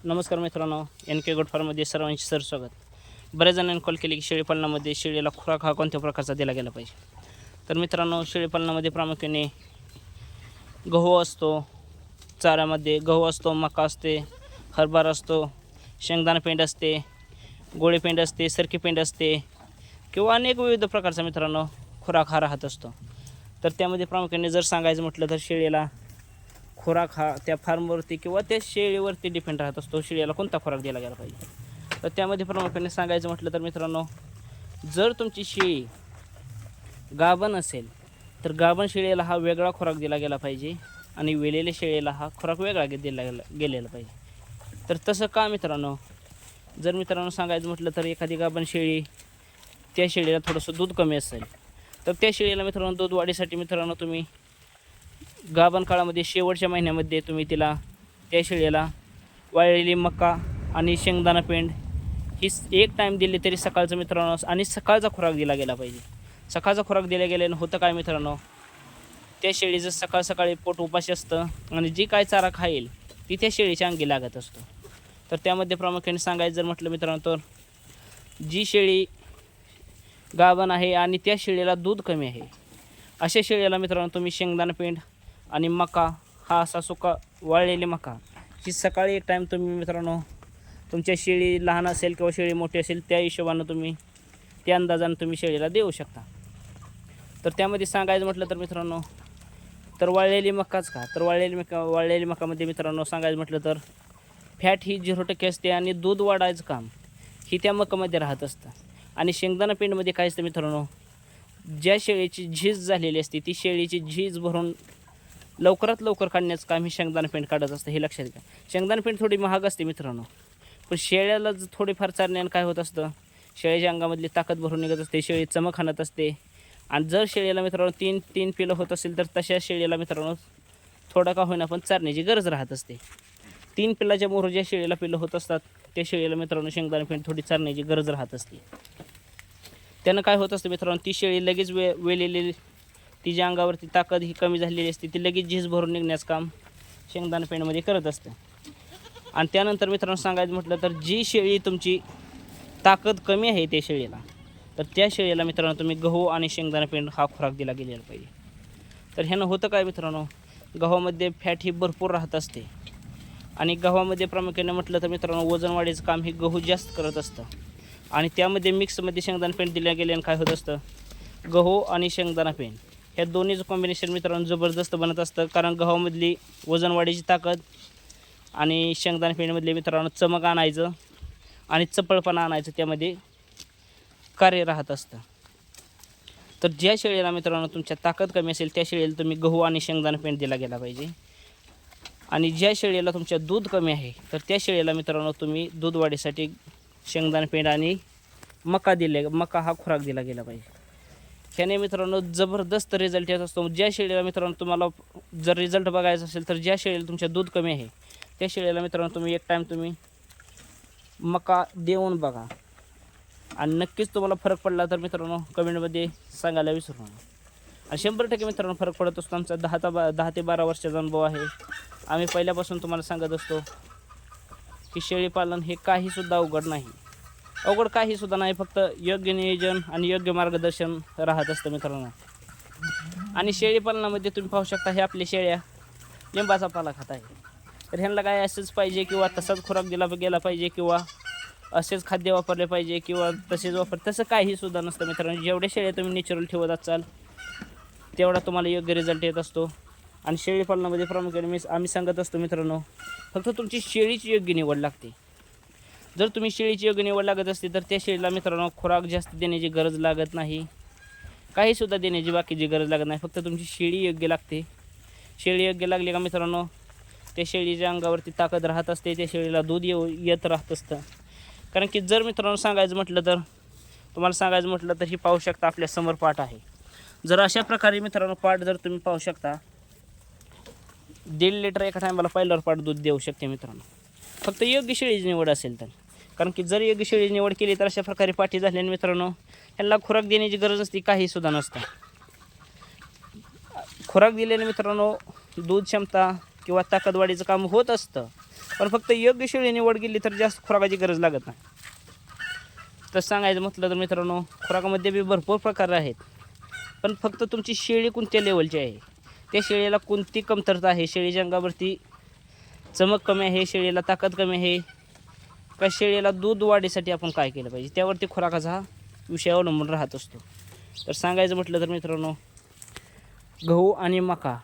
नमस्कार मित्रांनो, एन के गोट फार्ममध्ये सर्वांचे स्वागत. बऱ्याच जणांनी कॉल केली की शेळीपालनामध्ये शेळीला खुराक हा कोणत्या प्रकारचा दिला गेला पाहिजे. तर मित्रांनो, शेळीपालनामध्ये प्रामुख्याने गहू असतो, चाऱ्यामध्ये गहू असतो, मका असते, हरभरा असतो, शेंगदाणा पेंड असते, गोळे पेंड असते, सरकी पेंड असते किंवा अनेक विविध प्रकारचा मित्रांनो खुराक हा राहत असतो. तर त्यामध्ये प्रामुख्याने जर सांगायचं म्हटलं तर शेळीला खुराक हा त्या फार्मवरती किंवा त्या शेळीवरती डिपेंड राहत असतो, शेळीला कोणता खुराक दिला गेला पाहिजे. तर त्यामध्ये प्रामुख्याने सांगायचं म्हटलं तर मित्रांनो, जर तुमची शेळी गाभण असेल तर गाभण शेळीला हा वेगळा खुराक दिला गेला पाहिजे आणि वेलेल्या शेळीला हा खुराक वेगळा दिला गेलेला पाहिजे. तर तसं का मित्रांनो, जर मित्रांनो सांगायचं म्हटलं तर एखादी गाभण शेळी, त्या शेळीला थोडंसं दूध कमी असेल तर त्या शेळीला मित्रांनो दूध वाढीसाठी मित्रांनो तुम्ही गाभण काळामध्ये शेवटच्या महिन्यामध्ये तुम्ही तिला त्या शेळीला वाळलेली मका आणि शेंगदाणा पेंड ही एक टाईम दिली तरी सकाळचं मित्रांनो, आणि सकाळचा खुराक दिला गेला पाहिजे. सकाळचा खुराक दिला गेल्यानं होतं काय मित्रांनो, त्या शेळीचं सकाळ सकाळी पोट उपाशी असतं आणि जी काय चारा खाईल ती त्या शेळीच्या अंगी लागत असतो. तर त्यामध्ये प्रामुख्याने सांगायचं जर म्हटलं मित्रांनो, तर जी शेळी गाभण आहे आणि त्या शेळीला दूध कमी आहे अशा शेळीला मित्रांनो तुम्ही शेंगदाणा पेंड आणि मका हा असा सुका वाळलेली मका ही सकाळी एक टाईम तुम्ही मित्रांनो, तुमच्या शेळी लहान असेल किंवा शेळी मोठी असेल त्या हिशोबानं तुम्ही त्या अंदाजानं तुम्ही शेळीला देऊ शकता. तर त्यामध्ये सांगायचं म्हटलं तर मित्रांनो, तर वाळलेली मकाच का, तर वाळलेली मकामध्ये मित्रांनो सांगायचं म्हटलं तर फॅट ही 0% असते आणि दूध वाढायचं काम ही त्या मकामध्ये राहत असतं. आणि शेंगदाणा पेंडमध्ये काय असतं मित्रांनो, ज्या शेळीची झीज झालेली असते ती शेळीची झीज भरून लवकरात लवकर काढण्याचं काम ही शेंगदाणा पेंड काढत असतं, हे लक्षात घ्या. शेंगदाणा पेंड थोडी महाग असते मित्रांनो, पण शेळ्याला थोडीफार चारण्यानं काय होत असतं, शेळीच्या अंगामधली ताकद भरून निघत असते, शेळी चमक आणत असते. आणि जर शेळीला मित्रांनो तीन पिलं होत असेल तर तशा शेळीला मित्रांनो थोडा का होईना पण चारण्याची गरज राहत असते. 3 पिल्लाच्या मोहर ज्या शेळीला पिलं होत असतात त्या शेळीला मित्रांनो शेंगदाणा पेंड थोडी चारण्याची गरज राहत असते. त्यानं काय होत असतं मित्रांनो, ती शेळी लगेच वेलेली, तिच्या अंगावरती ताकद ही कमी झालेली असते, ती लगेच झीज भरून निघण्याचं काम शेंगदाणा पेंडमध्ये करत असते. आणि त्यानंतर मित्रांनो सांगायचं म्हटलं तर जी शेळी तुमची ताकद कमी आहे त्या शेळीला, तर त्या शेळीला मित्रांनो तुम्ही गहू आणि शेंगदाणा पेंड हा खुराक दिला गेलेला पाहिजे. तर ह्यानं होतं काय मित्रांनो, गव्हामध्ये फॅट ही भरपूर राहत असते आणि गव्हामध्ये प्रामुख्याने म्हटलं तर मित्रांनो वजन वाढीचं काम हे गहू जास्त करत असतं. आणि त्यामध्ये मिक्समध्ये शेंगदाणा पेंड दिल्या गेल्यानं काय होत असतं, गहू आणि शेंगदाणा पेंड ह्या दोन्हीचं कॉम्बिनेशन मित्रांनो जबरदस्त बनत असतं. कारण गव्हामधली वजन वाढीची ताकद आणि शेंगदाणा पेंडमधले मित्रांनो चमक आणायचं आणि चपळपणा आणायचं त्यामध्ये कार्य राहत असतं. तर ज्या शेळीला मित्रांनो तुमच्या ताकद कमी असेल त्या शेळीला तुम्ही गहू आणि शेंगदाणा पेंड दिला गेला पाहिजे. आणि ज्या शेळीला तुमच्या दूध कमी आहे तर त्या शेळीला मित्रांनो तुम्ही दूध वाढीसाठी शेंगदाणा पेंड आणि मका हा खुराक दिला गेला पाहिजे. ह्याने मित्रांनो जबरदस्त रिझल्ट येत असतो. ज्या शेळीला मित्रांनो तुम्हाला जर रिझल्ट बघायचा असेल तर ज्या शेळीला तुमच्या दूध कमी आहे त्या शेळीला मित्रांनो तुम्ही एक टाईम तुम्ही मका देऊन बघा आणि नक्कीच तुम्हाला फरक पडला तर मित्रांनो कमेंटमध्ये सांगायला विसरू नका. आणि 100% मित्रांनो फरक पडत असतो. आमचा 10 ते 12 वर्षाचा अनुभव आहे. आम्ही पहिल्यापासून तुम्हाला सांगत असतो की शेळीपालन हे काहीसुद्धा अवघड नाही, अवघड काहीसुद्धा नाही, फक्त योग्य नियोजन आणि योग्य मार्गदर्शन राहत असतं मित्रांनो. आणि शेळीपालनामध्ये तुम्ही पाहू शकता हे आपल्या शेळ्या लिंबाचा पाला खात आहे. तर ह्यांना काय असंच पाहिजे किंवा तसाच खुराक दिला गेला पाहिजे किंवा असेच खाद्य वापरले पाहिजे किंवा तसं काहीसुद्धा नसतं मित्रांनो. जेवढ्या शेळ्या तुम्ही नॅचरल ठेवत असाल तेवढा तुम्हाला योग्य रिझल्ट येत असतो. आणि शेळीपालनामध्ये प्रामुख्याने आम्ही सांगत असतो मित्रांनो, फक्त तुमची शेळीची योग्य निवड लागते. जर तुम्ही शेळीची योग्य निवड लागत असते तर त्या शेळीला मित्रांनो खुराक जास्त देण्याची गरज लागत नाही, काहीसुद्धा देण्याची बाकीची गरज लागत नाही, फक्त तुमची शेळी योग्य लागते. शेळी योग्य लागली का मित्रांनो त्या शेळीच्या अंगावरती ताकद राहत असते, त्या शेळीला दूध येत राहत असतं. कारण की जर मित्रांनो सांगायचं म्हटलं तर ही पाहू शकता आपल्या समोर पाट आहे. जर अशा प्रकारे मित्रांनो पाट जर तुम्ही पाहू शकता 1.5 लिटर एका टायमाला पहिल्यावर पाट दूध देऊ शकते मित्रांनो, फक्त योग्य शेळीची निवड असेल तर. कारण की जर योग्य शेळीची निवड केली तर अशा प्रकारे पाठी झाल्याने मित्रांनो ह्यांना खुराक देण्याची गरज नसते, काहीसुद्धा नसतं. खुराक दिल्याने मित्रांनो दूध क्षमता किंवा ताकदवाढीचं काम होत असतं. पण फक्त योग्य शेळी निवड केली तर जास्त खुराकाची गरज लागत नाही. तर सांगायचं म्हटलं तर मित्रांनो, खुराकामध्ये बी भरपूर प्रकार आहेत, पण फक्त तुमची शेळी कोणत्या लेवलची आहे, त्या शेळीला कोणती कमतरता आहे, शेळीच्या अंगावरती चमक कमी आहे, शेळीला ताकद कमी आहे का, शेळीला दूध वाढीसाठी आपण काय केलं पाहिजे, त्यावरती खुराकाचा हा विषय अवलंबून राहत असतो. तर सांगायचं म्हटलं तर मित्रांनो, गहू आणि मका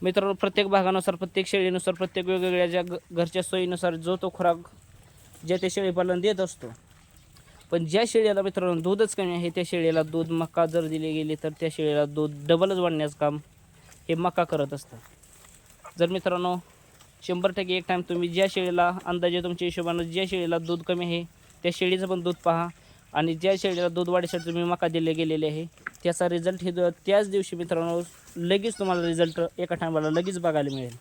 मित्रांनो, प्रत्येक भागानुसार, प्रत्येक शेळीनुसार, प्रत्येक वेगवेगळ्या ज्या घरच्या सोयीनुसार जो तो खुराक ज्या त्या शेळीपालन देत असतो. पण ज्या शेळीला मित्रांनो दूधच कमी आहे, त्या शेळीला दूध मका जर दिले गेले तर त्या शेळीला दूध डबलच वाढण्याचं काम हे मका करत असतं. जर मित्रांनो 100% एक टाईम तुम्ही ज्या शेळीला अंदाजे तुमच्या हिशोबानं ज्या शेळीला दूध कमी आहे त्या शेळीचं पण दूध पहा, आणि ज्या शेळीला दूध वाढीसाठी तुम्ही मका दिले गेलेले आहे त्याचा रिझल्ट हे त्याच दिवशी मित्रांनो लगेच तुम्हाला रिझल्ट एका टायमाला लगेच बघायला मिळेल.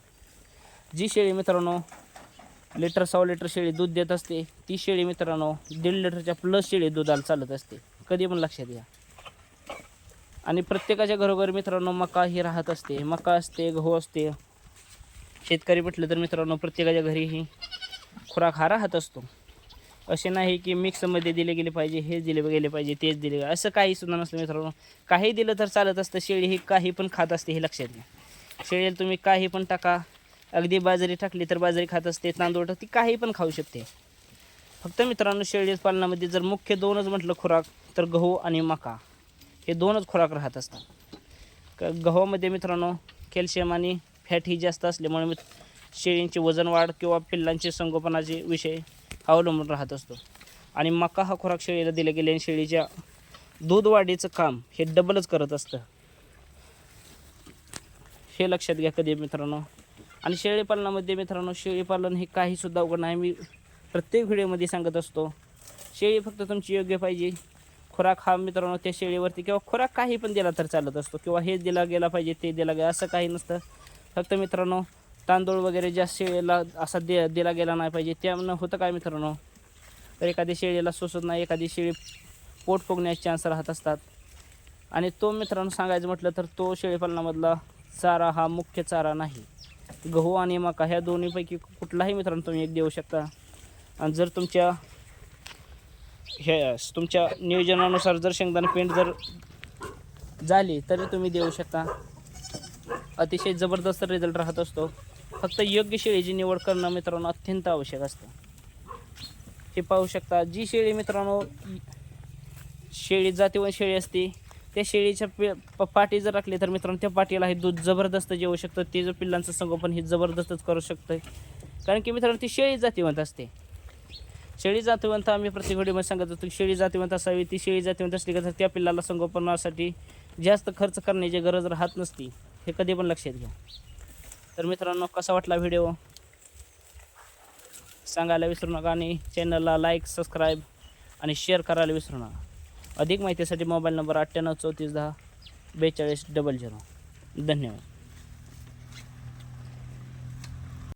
जी शेळी मित्रांनो लिटर 1.25 लिटर शेळी दूध देत असते, ती शेळी मित्रांनो 1.5 लिटरच्या प्लस शेळी दुधाला चालत असते, कधी पण लक्षात घ्या. आणि प्रत्येकाच्या घरोघरी मित्रांनो मका ही राहत असते, मका असते, गहू असते. शेतकरी म्हटलं तर मित्रांनो प्रत्येकाच्या घरी ही खुराक हा राहत असतो. असे नाही की मिक्समध्ये दिले गेले पाहिजे, हेच दिले गेले पाहिजे, तेच दिले, असं काही सुद्धा नसतं मित्रांनो. काही दिलं तर चालत असतं. शेळी ही काही पण खात असते, हे लक्षात घ्या. शेळीला तुम्ही काही पण टाका, अगदी बाजरी टाकली तर बाजरी खात असते, तांदूळ टाकते, काही पण खाऊ शकते. फक्त मित्रांनो शेळी पालनामध्ये जर मुख्य दोनच म्हटलं खुराक तर गहू आणि मका, हे दोनच खुराक राहत असतात. गव्हामध्ये मित्रांनो कॅल्शियम आणि फॅट ही जास्त असल्यामुळे शेळींचे वजन वाढ किंवा पिल्लांचे संगोपनाचे विषय अवलंबून राहत असतो. आणि मका हा खुराक शेळीला दिले गेले आणि शेळीच्या दूध वाढीचं काम हे डबलच करत असतं, हे लक्षात घ्या कधी मित्रांनो. आणि शेळीपालनामध्ये मित्रांनो शेळीपालन हे काहीसुद्धा अवघड नाही. मी प्रत्येक व्हिडिओमध्ये सांगत असतो, शेळी फक्त तुमची योग्य पाहिजे. खुराक हा मित्रांनो त्या शेळीवरती किंवा खुराक काही पण दिला तर चालत असतो, किंवा हे दिला गेला पाहिजे ते दिला गेला असं काही नसतं. फक्त मित्रांनो तांदूळ वगैरे जास्त शेळीला असा दिला गेला नाही पाहिजे. त्यामुळं होतं काय मित्रांनो, तर एखादी शेळीला सोसत नाही, एखादी शेळी पोट फुगण्याचे चान्स राहत असतात. आणि तो मित्रांनो सांगायचं म्हटलं तर तो शेळीपालनामधला चारा हा मुख्य चारा नाही. गहू आणि मका ह्या दोन्हीपैकी कुठलाही मित्रांनो तुम्ही एक देऊ शकता. आणि जर तुमच्या नियोजनानुसार जर शेंगदाणा पेंड जर झाली तरी तुम्ही देऊ शकता. अतिशय जबरदस्त रिझल्ट राहत असतो. फक्त योग्य शेळीची निवड करणं मित्रांनो अत्यंत आवश्यक असतं. हे पाहू शकता, जी शेळी मित्रांनो शेळी जातीवंत शेळी असते, त्या शेळीच्या पाठी जर राखली तर मित्रांनो त्या पाठीला हे दूध जबरदस्त जेवू शकतं. ते जर पिल्लांचं संगोपन हे जबरदस्तच करू शकतं, कारण की मित्रांनो ती शेळी जातीवंत असते. शेळी जातीवंत आम्ही प्रत्येक व्हिडिओमध्ये सांगत असतो की शेळी जातीवंत असावी. ती शेळी जातीवंत असली का तर त्या पिल्लाला संगोपनासाठी जास्त खर्च करण्याची गरज राहत नसती, हे कधी पण लक्षात घ्या. तर मित्रांनो कसा वाटला व्हिडिओ सांगायला विसरू नका, आणि चॅनलला लाईक, सबस्क्राईब आणि शेअर करायला विसरू नका. अधिक माहितीसाठी मोबाईल नंबर 98 34 10 42 00. धन्यवाद.